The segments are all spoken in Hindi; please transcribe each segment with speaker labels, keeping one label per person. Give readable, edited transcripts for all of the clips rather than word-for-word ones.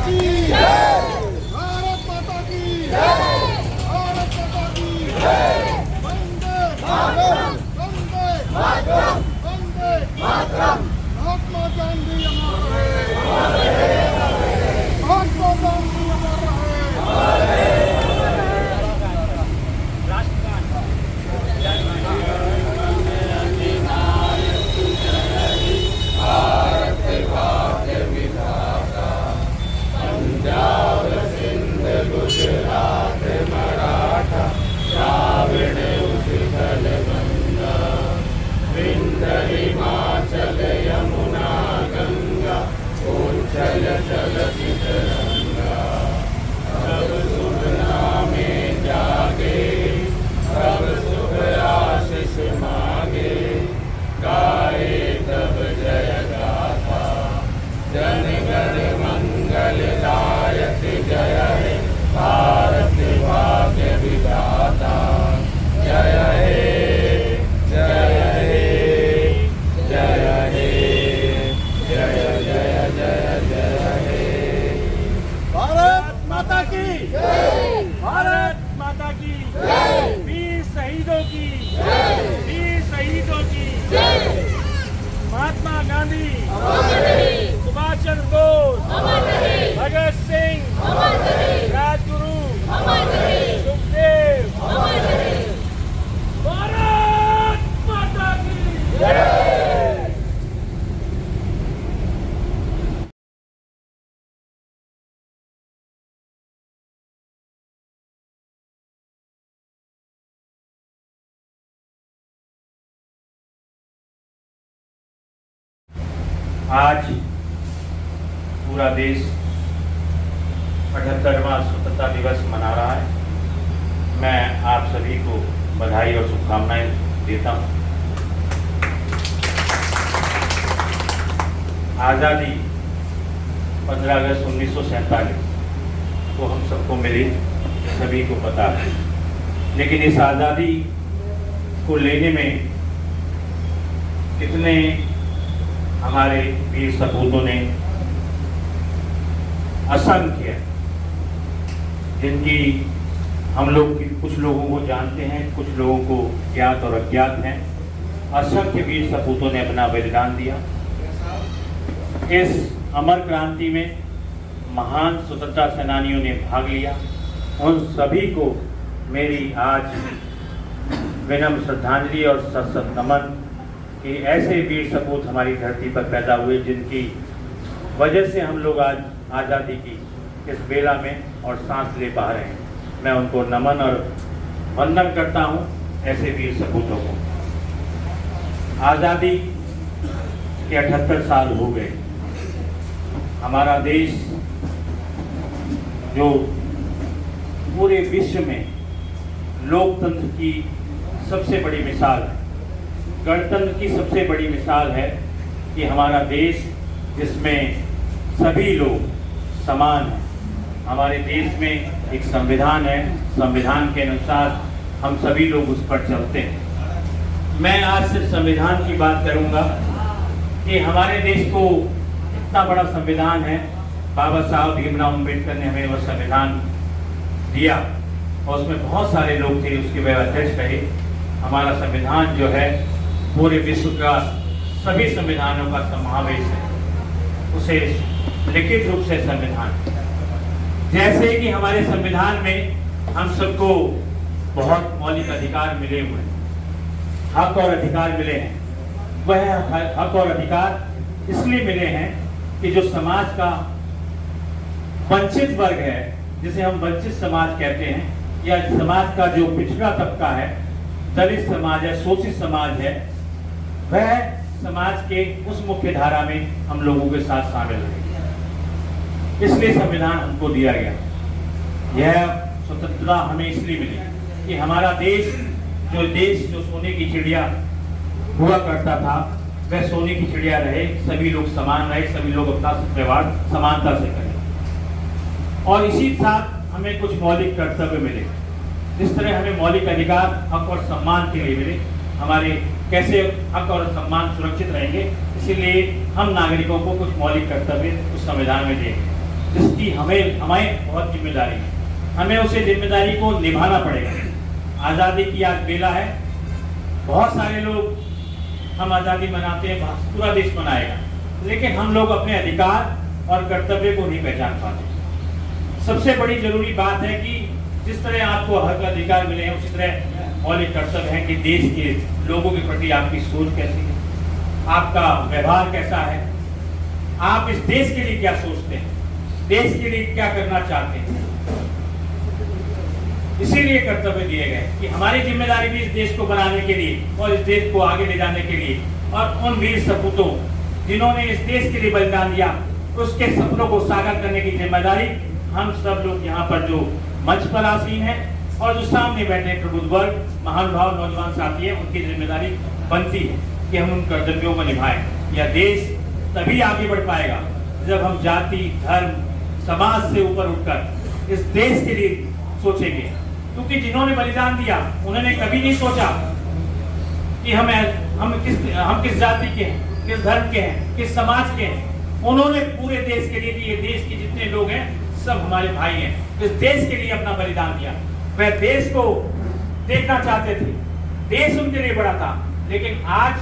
Speaker 1: की जय, भारत माता की जय, भारत माता की जय, वंदे मातरम, वंदे मातरम, वंदे मातरम। महात्मा गांधी अमर रहे, महात्मा गांधी अमर रहे।
Speaker 2: गुजरात मराठा द्राविड़ उत्कल गंगा विंध्य हिमाचल यमुना गंगा उच्चल चलति तरंगा। सब शुभ नामे जागे, सब शुभ आशीष मांगे, गाए तब जय गाथा, जन गण मंगल दायक जय हे भारत भाग्य विधाता। जय हे जय हे जय हे जय जय जय जय हे।
Speaker 1: भारत माता की
Speaker 3: जय,
Speaker 1: भारत माता की
Speaker 3: जय,
Speaker 1: वीर शहीदों की
Speaker 3: जय,
Speaker 1: वीर शहीदों की
Speaker 3: जय।
Speaker 1: महात्मा गांधी
Speaker 3: अमर रहे,
Speaker 1: सुभाष चंद्र बोस
Speaker 3: अमर रहे,
Speaker 1: भगत सिंह
Speaker 3: अमर रहे,
Speaker 1: राजगुरु
Speaker 3: अमर रहे,
Speaker 1: सुखदेव
Speaker 3: अमर रहे।
Speaker 1: भारत माता की
Speaker 3: जय।
Speaker 2: आज पूरा देश 78वां स्वतंत्रता दिवस मना रहा है। मैं आप सभी को बधाई और शुभकामनाएं देता हूं। आज़ादी 15 अगस्त 1947 को हम सबको मिली, सभी को पता है। लेकिन इस आज़ादी को लेने में कितने हमारे वीर सपूतों ने, असंख्य, जिनकी हम लोग कुछ लोगों को जानते हैं, कुछ लोगों को ज्ञात और अज्ञात हैं, असंख्य वीर सपूतों ने अपना बलिदान दिया। इस अमर क्रांति में महान स्वतंत्रता सेनानियों ने भाग लिया। उन सभी को मेरी आज विनम्र श्रद्धांजलि और सशक्त नमन कि ऐसे वीर सपूत हमारी धरती पर पैदा हुए, जिनकी वजह से हम लोग आज आज़ादी की इस बेला में और सांस ले पा रहे हैं। मैं उनको नमन और वंदन करता हूं, ऐसे वीर सपूतों को। आज़ादी के 78 साल हो गए। हमारा देश जो पूरे विश्व में लोकतंत्र की सबसे बड़ी मिसाल है, गणतंत्र की सबसे बड़ी मिसाल है कि हमारा देश जिसमें सभी लोग समान हैं। हमारे देश में एक संविधान है, संविधान के अनुसार हम सभी लोग उस पर चलते हैं। मैं आज सिर्फ संविधान की बात करूंगा कि हमारे देश को इतना बड़ा संविधान है। बाबा साहब भीमराव अम्बेडकर ने हमें वह संविधान दिया और उसमें बहुत सारे लोग थे, उसके वे अध्यक्ष रहे। हमारा संविधान जो है पूरे विश्व का सभी संविधानों का समावेश है, उसे लिखित रूप से संविधान। जैसे कि हमारे संविधान में हम सबको बहुत मौलिक अधिकार मिले हुए हैं, हक और अधिकार मिले हैं। वह हक और अधिकार इसलिए मिले हैं कि जो समाज का वंचित वर्ग है, जिसे हम वंचित समाज कहते हैं, या समाज का जो पिछड़ा तबका है, दलित समाज है, शोषित समाज है, वह समाज के उस मुख्य धारा में हम लोगों के साथ शामिल रहे। इसलिए संविधान हमको दिया गया। यह स्वतंत्रता हमें इसलिए मिली कि हमारा देश जो सोने की चिड़िया हुआ करता था, वह सोने की चिड़िया रहे, सभी लोग समान रहे, सभी लोग अपना व्यवहार समानता से करें। और इसी साथ हमें कुछ मौलिक कर्तव्य मिले। जिस तरह हमें मौलिक अधिकार, हक और सम्मान के लिए मिले, हमारे कैसे हक और सम्मान सुरक्षित रहेंगे, इसीलिए हम नागरिकों को कुछ मौलिक कर्तव्य उस संविधान में देंगे। जिसकी हमें बहुत जिम्मेदारी है। हमें उसे जिम्मेदारी को निभाना पड़ेगा। आज़ादी की आज बेला है। बहुत सारे लोग हम आज़ादी मनाते हैं, पूरा देश मनाएगा, लेकिन हम लोग अपने अधिकार और कर्तव्य को नहीं पहचान पाते। सबसे बड़ी जरूरी बात है कि जिस तरह आपको हक अधिकार मिले हैं, उसी तरह और एक कर्तव्य है कि देश के लोगों के प्रति आपकी सोच कैसी है, आपका व्यवहार कैसा है, आप इस देश के लिए क्या सोचते हैं, देश के लिए क्या करना चाहते हैं। इसीलिए कर्तव्य दिए गए कि हमारी जिम्मेदारी भी इस देश को बनाने के लिए और इस देश को आगे ले जाने के लिए, और उन वीर सपूतों जिन्होंने इस देश के लिए बलिदान दिया, उसके सपनों को साकार करने की जिम्मेदारी हम सब लोग यहाँ पर जो मंच पर आसीन है और जो सामने बैठे प्रबुद्ध वर्ग, महानुभाव, नौजवान साथी है, उनकी जिम्मेदारी बनती है कि हम उन कर्तव्यों को निभाएं। यह देश तभी आगे बढ़ पाएगा जब हम जाति, धर्म, समाज से ऊपर उठकर इस देश के लिए सोचेंगे। क्योंकि जिन्होंने बलिदान दिया उन्होंने कभी नहीं सोचा कि हम किस जाति के हैं, किस धर्म के हैं, किस समाज के हैं। उन्होंने पूरे देश के लिए, ये देश के जितने लोग हैं सब हमारे भाई हैं, इस देश के लिए अपना बलिदान दिया। वह देश को देखना चाहते थे, देश उनके लिए बड़ा था। लेकिन आज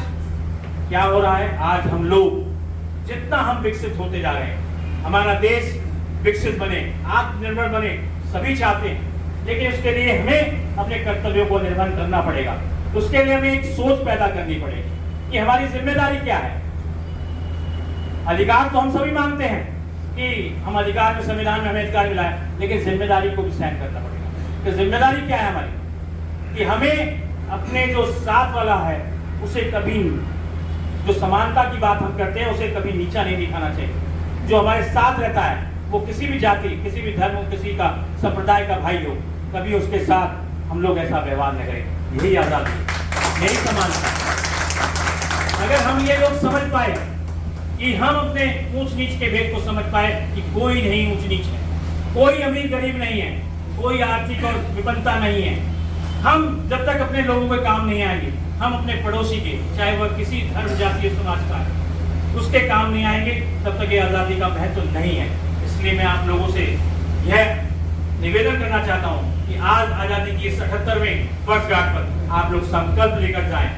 Speaker 2: क्या हो रहा है? आज हम लोग जितना हम विकसित होते जा रहे हैं, हमारा देश विकसित बने, आत्मनिर्भर बने, सभी चाहते हैं, लेकिन उसके लिए हमें अपने कर्तव्यों को निर्वहन करना पड़ेगा। उसके लिए हमें एक सोच पैदा करनी पड़ेगी कि हमारी जिम्मेदारी क्या है। अधिकार तो हम सभी मानते हैं कि हम अधिकार में, संविधान में हमें अधिकार मिला है, लेकिन जिम्मेदारी को भी सहन करना पड़ेगा। तो जिम्मेदारी क्या है हमारी? कि हमें अपने जो साथ वाला है उसे कभी, जो समानता की बात हम करते हैं, उसे कभी नीचा नहीं दिखाना चाहिए। जो हमारे साथ रहता है वो किसी भी जाति, किसी भी धर्म, किसी का संप्रदाय का भाई हो, कभी उसके साथ हम लोग ऐसा व्यवहार न करें। यही आजादी, यही समानता। अगर हम ये लोग समझ पाए कि हम अपने ऊंच नीच के भेद को समझ पाए कि कोई नहीं ऊंच नीच है, कोई अमीर गरीब नहीं है, कोई आर्थिक और विपन्नता नहीं है। हम जब तक अपने लोगों के काम नहीं आएंगे, हम अपने पड़ोसी के, चाहे वह किसी धर्म, जाति, समाज का है, उसके काम नहीं आएंगे, तब तक ये आज़ादी का महत्व नहीं है। इसलिए मैं आप लोगों से यह निवेदन करना चाहता हूँ कि आज आज़ादी की 77वें वर्षगांठ पर आप लोग संकल्प लेकर जाएं।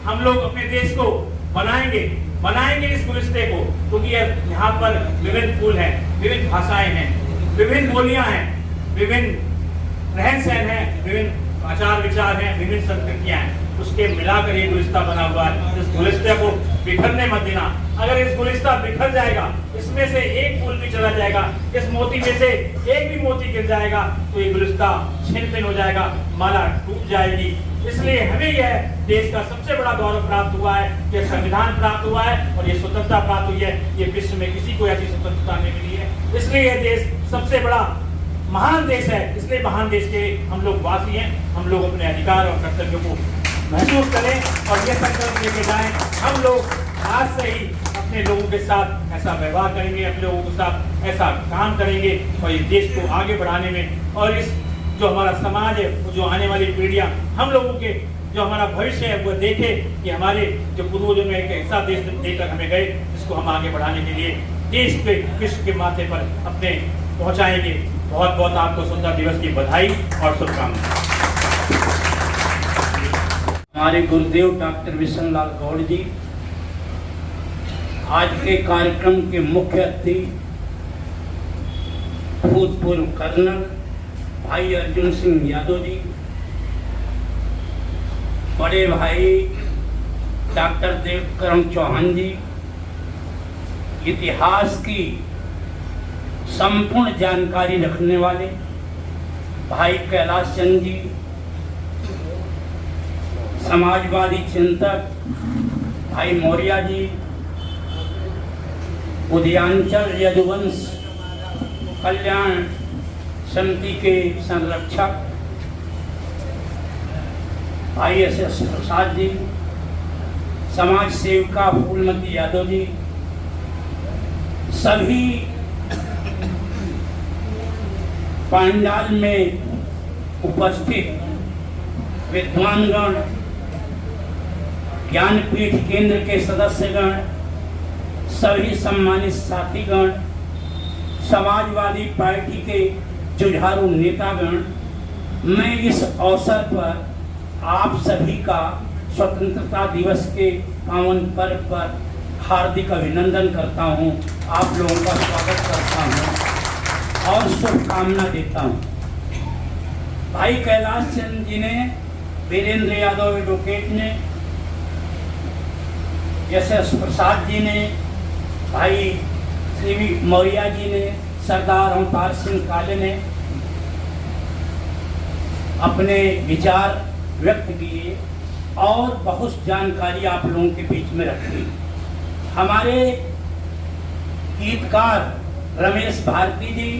Speaker 2: हम लोग अपने देश को बनाएंगे इस गुलिस्ते को, क्योंकि यहाँ पर विभिन्न फूल हैं, विभिन्न भाषाएं हैं, विभिन्न बोलियां हैं, विभिन्न रहन सहन है, विभिन्न आचार विचार हैं, विभिन्न संस्कृतियां हैं, उसके मिलाकर ये गुलिस्ता बना हुआ है। इस गुलिस्ते को बिखरने मत देना। अगर इस गुलिस्ता बिखर जाएगा, इसमें से एक फूल भी चला जाएगा, इस मोती में से एक भी मोती गिर जाएगा, तो ये गुलिस्ता छिन-भिन हो जाएगा, माला टूट जाएगी। इसलिए हमें यह देश का सबसे बड़ा गौरव प्राप्त हुआ है, ये संविधान प्राप्त हुआ है और ये स्वतंत्रता प्राप्त हुई है। ये विश्व में किसी को ऐसी स्वतंत्रता नहीं मिली है। इसलिए यह देश सबसे बड़ा महान देश है। इसलिए महान देश के हम लोग वासी हैं। हम लोग अपने अधिकार और कर्तव्यों को महसूस करें और ये संकल्प लेके जाएं। हम लोग आज से ही अपने लोगों के साथ ऐसा व्यवहार करेंगे, अपने लोगों के साथ ऐसा काम करेंगे और इस देश को आगे बढ़ाने में, और इस जो हमारा समाज है, वो जो आने वाली पीढ़ियां, हम लोगों के जो हमारा भविष्य है, वो देखे कि हमारे जो पूर्वजों ने एक ऐसा देश देकर हमें गए, जिसको हम आगे बढ़ाने के लिए देश के, विश्व के माथे पर अपने पहुंचाएंगे। बहुत बहुत आपको स्वतंत्रता दिवस की बधाई और शुभकामनाएं।
Speaker 4: हमारे गुरुदेव डॉक्टर विशन लाल गौड़ जी आज के कार्यक्रम के मुख्य अतिथि भूतपूर्व कर्नल भाई अर्जुन सिंह यादव जी, बड़े भाई डॉक्टर देवकरण चौहान जी, इतिहास की संपूर्ण जानकारी रखने वाले भाई कैलाश चंद जी, समाजवादी चिंतक भाई मौर्य जी, उदयांचल यदुवंश कल्याण समिति के संरक्षक भाई SS प्रसाद जी, समाज सेविका फूलमती यादव जी, सभी पंडाल में उपस्थित विद्वानगण, ज्ञानपीठ केंद्र के सदस्यगण, सभी सम्मानित साथीगण, समाजवादी पार्टी के जुझारू नेतागण, मैं इस अवसर पर आप सभी का स्वतंत्रता दिवस के पावन पर्व पर हार्दिक अभिनंदन करता हूं, आप लोगों का स्वागत करता हूं और शुभकामना देता हूं। भाई कैलाश चंद जी ने, वीरेंद्र यादव एडवोकेट ने, एस प्रसाद जी ने, भाई श्री मौर्य जी ने, सरदार अवतार सिंह काले ने अपने विचार व्यक्त किए और बहुत जानकारी आप लोगों के बीच में रखी। हमारे गीतकार रमेश भारती जी,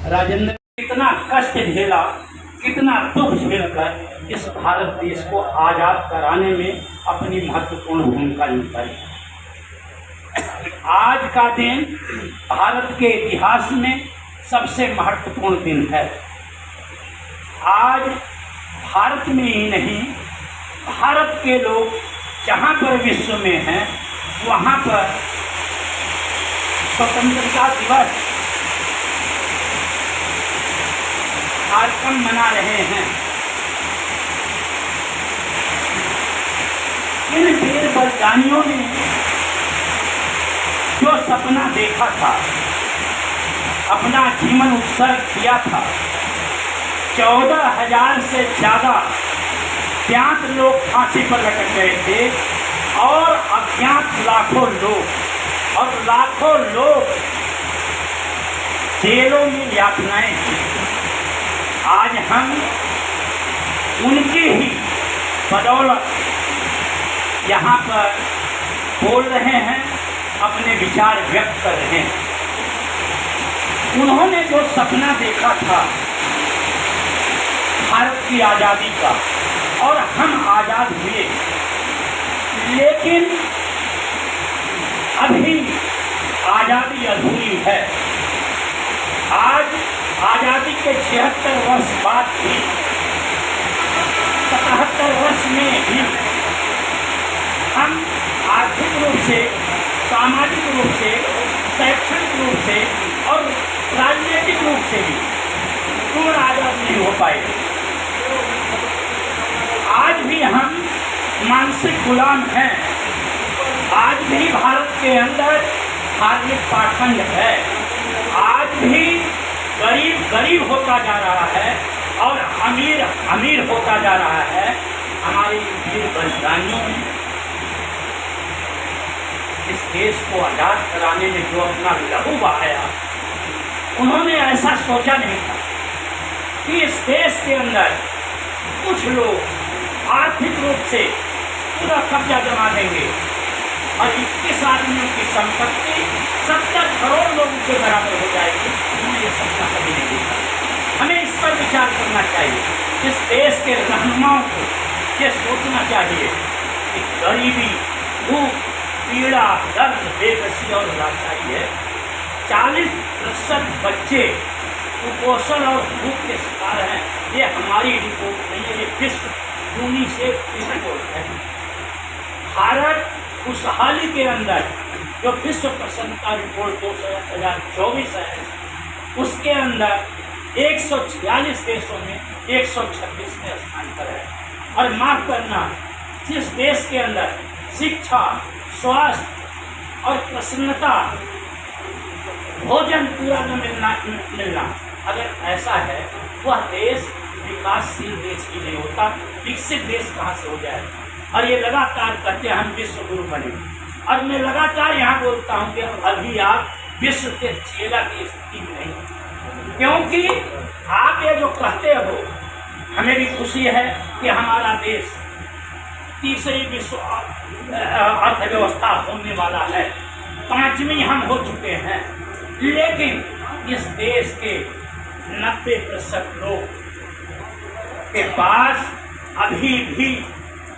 Speaker 4: राजेंद्र, कितना कष्ट झेला, कितना दुख झेलकर इस भारत देश को आजाद कराने में अपनी महत्वपूर्ण भूमिका निभाई। आज का दिन भारत के इतिहास में सबसे महत्वपूर्ण दिन है। आज भारत में ही नहीं, भारत के लोग जहाँ पर विश्व में हैं वहाँ पर स्वतंत्रता दिवस कार्यक्रम मना रहे हैं। इन वीर बलिदानियों ने जो सपना देखा था, अपना जीवन उत्सर्ग किया था, 14,000 से ज़्यादा ज्ञात लोग फांसी पर लटक गए थे और अज्ञात लाखों लोग और लाखों लोग जेलों में यातनाएं थी। आज हम उनकी ही बदौलत यहाँ पर बोल रहे हैं, अपने विचार व्यक्त कर रहे हैं। उन्होंने जो सपना देखा था भारत की आज़ादी का, और हम आज़ाद हुए, लेकिन अभी आज़ादी अधूरी है। आज आज़ादी के 76 वर्ष बाद भी, 77 वर्ष में भी हम आर्थिक रूप से, सामाजिक रूप से, शैक्षणिक रूप से और राजनीतिक रूप से भी पूर्ण आज़ाद नहीं हो पाए। आज भी हम मानसिक गुलाम हैं। आज भी भारत के अंदर धार्मिक पाखंड है। आज भी गरीब गरीब होता जा रहा है और अमीर अमीर होता जा रहा है। हमारे वीर बलिदानियों ने इस देश को आज़ाद कराने में जो अपना लहू बहाया, उन्होंने ऐसा सोचा नहीं था कि इस देश के अंदर कुछ लोग आर्थिक रूप से पूरा कब्जा जमा देंगे और 21 आदमियों की संपत्ति 70 करोड़ लोगों के बराबर हो जाएगी। उन्होंने ये सपना कभी नहीं देखा। हमें इस पर विचार करना चाहिए। इस देश के रहनुमाओं को ये सोचना चाहिए कि गरीबी, भूख, पीड़ा, दर्द, बेबसी और लाचारी है। 40% बच्चे कुपोषण और भूख के शिकार हैं। ये हमारी रिपोर्ट नहीं है, ये विश्व यूनिसेफ की रिपोर्ट है। भारत खुशहाली के अंदर जो विश्व प्रसन्नता रिपोर्ट 2024 है, उसके अंदर 146 देशों में 126वें स्थान पर है। और माफ करना, जिस देश के अंदर शिक्षा, स्वास्थ्य और प्रसन्नता, भोजन पूरा न मिलना, अगर ऐसा है, वह देश विकासशील देश ही नहीं होता। विकसित देश कहाँ से हो जाए? और ये लगातार कहते हैं हम विश्व गुरु बने, और मैं लगातार यहाँ बोलता हूँ कि अभी आप विश्व के चेला की स्थिति में नहीं, क्योंकि आप ये जो कहते हो, हमें भी खुशी है कि हमारा देश तीसरी विश्व अर्थव्यवस्था होने वाला है, 5वीं हम हो चुके हैं, लेकिन इस देश के 90% लोग के पास अभी भी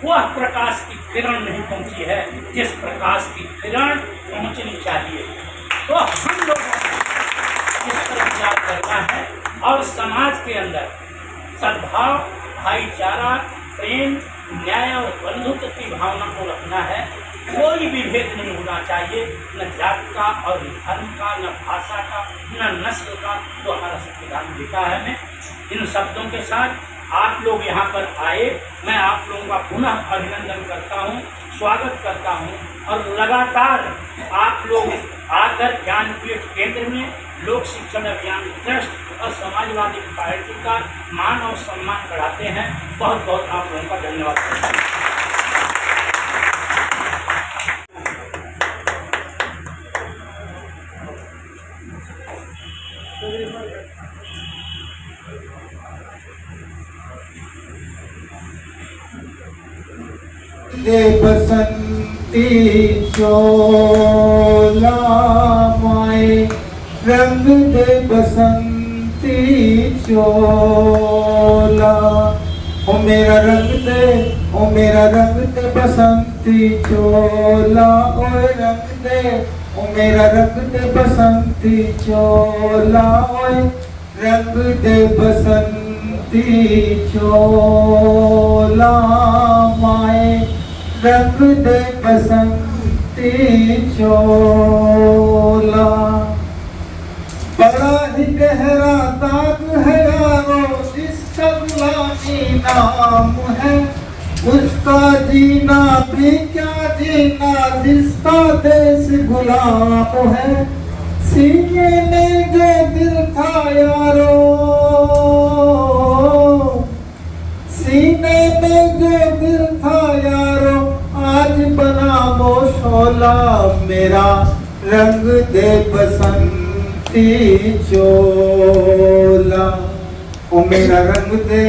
Speaker 4: वह प्रकाश की किरण नहीं पहुंची है जिस प्रकाश की किरण पहुंचनी चाहिए। तो हम लोगों को इस पर विचार करना है और समाज के अंदर सद्भाव, भाईचारा, प्रेम, न्याय और बंधुत्व की भावना को रखना है। कोई भी भेद नहीं होना चाहिए, न जात का और न धर्म का, न भाषा का, न नस्ल का तो हमारा संविधान देता है। हमें इन शब्दों के साथ आप लोग यहाँ पर आए, मैं आप लोगों का पुनः अभिनंदन करता हूँ, स्वागत करता हूँ। और लगातार आप लोग आकर ज्ञानपीठ केंद्र में लोक शिक्षण अभियान ट्रस्ट और समाजवादी पार्टी का मान और सम्मान बढ़ाते हैं। बहुत बहुत आप लोगों का धन्यवाद करता हूँ।
Speaker 5: दे बसंती चोला माए, रंग दे बसंती चोला। ओ मेरा रंग दे, ओ मेरा रंग दे बसंती चोला। ओए रंग दे, ओ मेरा रंग दे बसंती चोला। ओए रंग दे बसंती चोला माए, रंग दे बसंती चोला। बड़ा ही गहरा दाग है यारो जिसका गुलामी नाम है, उसका जीना भी क्या जीना जिसका देश गुलाम है। सीने में जो दिल था यारो, सीने में जो दिल था यारो, आज बना वो शोला। मेरा रंग दे बसंती चोला। ओ मेरा रंग दे,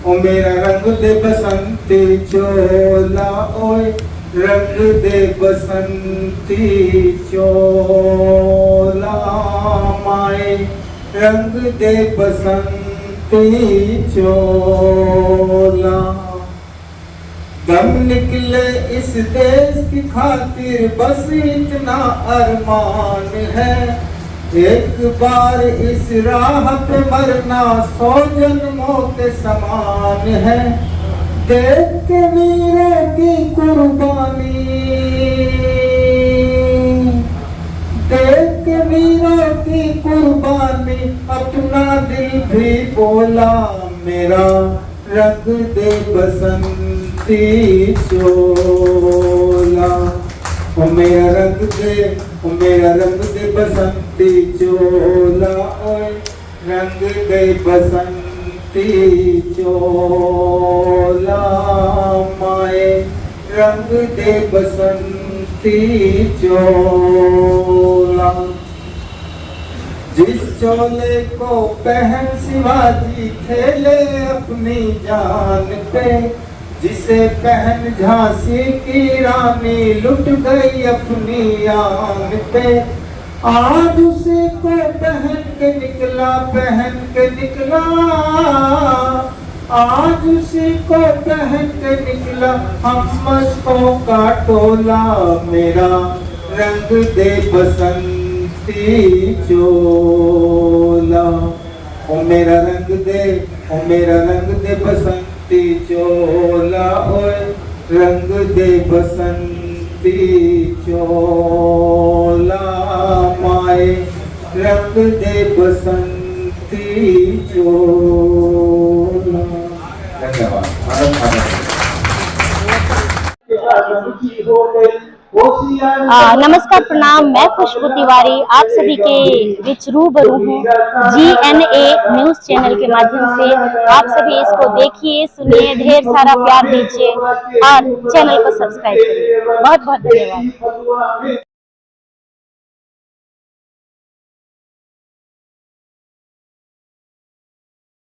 Speaker 5: ओ मेरा रंग दे बसंती चोला। ओए रंग दे बसंती चोला माए, रंग दे बसंती चोला। दम निकले इस देश की खातिर बस इतना अरमान है, एक बार इस राह पे मरना 100 जन्मों के समान है। देख के वीरों की कुर्बानी, देख के वीरों की कुर्बानी, अपना दिल भी बोला। मेरा रंग दे बसंती चोला। ओ मेरा रंग दे, ओ मेरा रंग दे बसंती चोला। ओए रंग दे बसंती चोला माए, रंग दे बसंती चोला। जिस चोले को पहन शिवाजी खेले अपनी जान पे, जिसे पहन झांसी की रानी लुट गई अपनी आन पे। आज उसी को पहन के निकला, पहन के निकला, आज उसी को पहन के निकला हम मस्तों का टोला। मेरा रंग दे बसंती चोला। ओ मेरा रंग दे, ओ मेरा रंग दे बसंती चोला। ओए रंग दे बसंती चोला माए, रंग दे बसंती चोला। धन्यवाद।
Speaker 3: नमस्कार, प्रणाम। मैं खुशबू तिवारी आप सभी के बीच रूबरू हूँ GNA न्यूज चैनल के माध्यम से। आप सभी इसको देखिए, सुनिए, ढेर सारा प्यार दीजिए और चैनल को सब्सक्राइब करिए। बहुत बहुत धन्यवाद।